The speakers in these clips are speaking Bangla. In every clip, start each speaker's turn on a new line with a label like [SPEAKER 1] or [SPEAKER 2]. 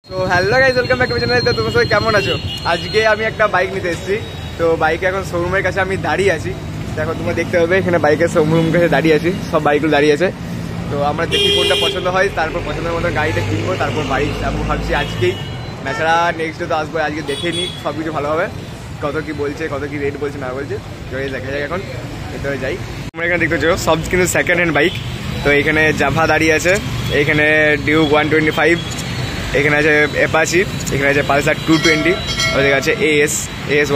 [SPEAKER 1] তো hello guys, welcome back to my channel. তো তোমরা সবাই কেমন আছো? আজকে আমি একটা বাইক নিতে এসেছি। তো বাইকে এখন শোরুমের কাছে আমি দাঁড়িয়ে আছি। দেখো তোমরা দেখতে পাবে এখানে বাইকের শোরুম কাছে দাঁড়িয়ে আছি, সব বাইকগুলো দাঁড়িয়ে আছে। তো আমরা দেখি কোনটা পছন্দ হয়, তারপর পছন্দের মতো গাড়িটা কিনবো, তারপর বাড়ি যাবো ভাবছি আজকেই। তাছাড়া নেক্সট ডে তো আসবো, আজকে দেখে নিই সব কিছু ভালোভাবে, কত কি বলছে, কত কি রেট বলছে না বলছে। তো দেখা যায় এখন ভেতরে যাই। আমরা এখানে দেখতে পাচ্ছ সব কিন্তু সেকেন্ড হ্যান্ড বাইক। তো এখানে জাভা দাঁড়িয়ে আছে, এখানে ডিউ 125, এখানে আছে অ্যাপাচি, এখানে আছে পালসার 220, ওদের আছে এএস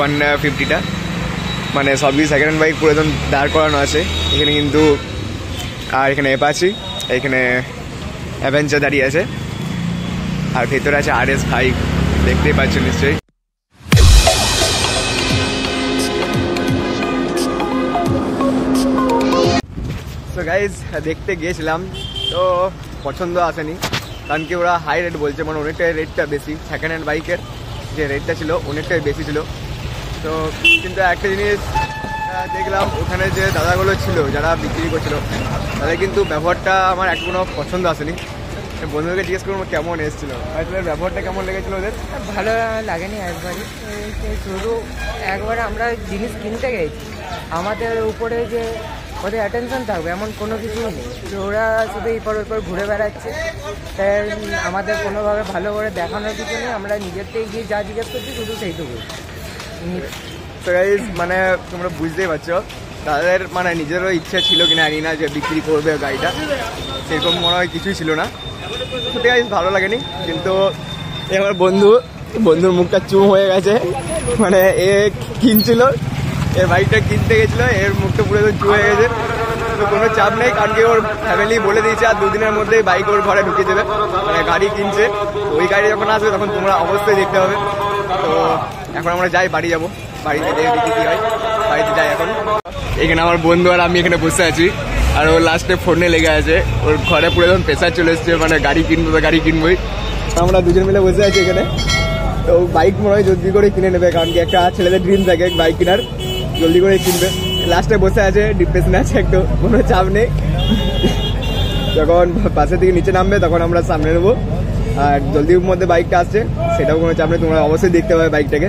[SPEAKER 1] 150টা। মানে সবই সেকেন্ড হ্যান্ড বাইক পুরো একদম দাঁড় করানো আছে এখানে কিন্তু। আর এখানে অ্যাপাচি, এখানে অ্যাভেঞ্জার দাঁড়িয়ে আছে, আর ভেতরে আছে RS5, দেখতেই পাচ্ছ নিশ্চয়ই। সো গাইজ দেখতে গিয়েছিলাম, তো পছন্দ আসেনি, কারণ কি ওরা হাই রেট বলছে, মানে অনেকটাই রেটটা বেশি। সেকেন্ড হ্যান্ড বাইকের যে রেটটা ছিল অনেকটাই বেশি ছিল। তো কিন্তু একটা জিনিস দেখলাম, ওখানে যে দাদাগুলো ছিল যারা বিক্রি করছিল, তাদের কিন্তু ব্যবহারটা আমার এখনো পছন্দ আসেনি। বন্ধুদেরকে জিজ্ঞেস করবো কেমন এসেছিলো, আসলে ব্যবহারটা কেমন লেগেছিলো ওদের?
[SPEAKER 2] ভালো লাগেনি একবারই। শুধু একবার আমরা জিনিস কিনতে গেছি, আমাদের উপরে যে ওদের অ্যাটেনশন থাকবে এমন কোনো কিছুই নেই। তো ওরা শুধু এরপর ওপর ঘুরে বেড়াচ্ছে, তাই আমাদের কোনোভাবে ভালো করে দেখানোর কিছু নেই। আমরা নিজের থেকে গিয়ে যা জিজ্ঞেস করছি শুধু সেইটুকু।
[SPEAKER 1] তো গাইজ মানে তোমরা বুঝতেই পারছো তাদের মানে নিজেরও ইচ্ছা ছিল কিনা জানি না যে বিক্রি করবে গাড়িটা, সেরকম মনে হয় কিছুই ছিল না। সত্যি গাইজ ভালো লাগেনি। কিন্তু আমার বন্ধুর মুখটা চুম হয়ে গেছে, মানে এ কিনছিল, এর বাইকটা কিনতে গেছিলো, এর মুখটা পুরো চুম হয়ে গেছে। তো কোনো চাপ নেই, কারণ কি ওর ফ্যামিলি বলে দিয়েছে আর দুদিনের মধ্যেই বাইক ওর ঘরে ঢুকে দেবে, মানে গাড়ি কিনছে। ওই গাড়ি যখন আসবে তখন তোমরা অবশ্যই দেখতে হবে। তো এখন আমরা যাই, বাড়ি যাবো, বাড়িতে দেখি কি হয়, বাড়িতে যাই এখন। এখানে আমার বন্ধু আর আমি এখানে বসে আছি, আর ও লাস্টে ফোনে লেগে আছে, ওর ঘরে পুরো একদম প্রেশার চলে এসছে, মানে গাড়ি কিনবো তো গাড়ি কিনবোই। আমরা দুজন মিলে বসে আছি এখানে। তো বাইক মনে হয় জলদি করে কিনে নেবে, কারণ কি একটা ছেলেদের ড্রিম থাকে বাইক কেনার, জলদি করে কিনবে। লাস্টে বসে আছে, ডিপ্রেশনে আছে একটু, কোনো চাপ নেই। যখন পাশে থেকে নিচে নামবে তখন আমরা সামনে নেবো, আর জলদির মধ্যে বাইকটা আসছে, সেটাও কোনো চাপ নেই, তোমরা অবশ্যই দেখতে পাবে বাইকটাকে।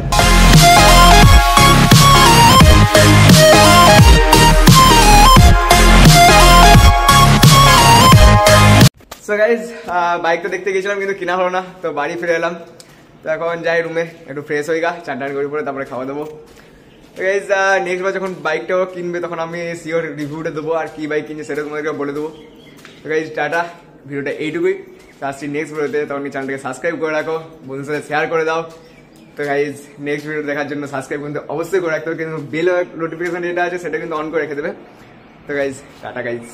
[SPEAKER 1] সো গাইজ বাইকটা দেখতে গেছিলাম কিন্তু কিনা হলো না, তো বাড়ি ফিরে এলাম। তো এখন যাই রুমে, একটু ফ্রেশ হয়ে গা, চান টান করে পরে তারপরে খাওয়া দেবো। তো গাইজ নেক্সট বার যখন বাইকটাও কিনবে তখন আমি শিওর রিভিউটা দেবো, আর কি বাইক কিনছে সেটা তোমাদেরকে বলে দেবো। তো গাইজ টাটা, ভিডিওটা এইটুকুই। তো আসছি নেক্সট ভিডিওতে, তখন চ্যানেলটাকে সাবস্ক্রাইব করে রাখো, বন্ধুদের সাথে শেয়ার করে দাও। তো গাইজ নেক্সট ভিডিও দেখার জন্য সাবস্ক্রাইব কিন্তু অবশ্যই করে রাখতে হবে, কিন্তু বেল নোটিফিকেশন যেটা আছে সেটা কিন্তু অন করে রেখে দেবে। তো গাইজ টাটা গাইজ।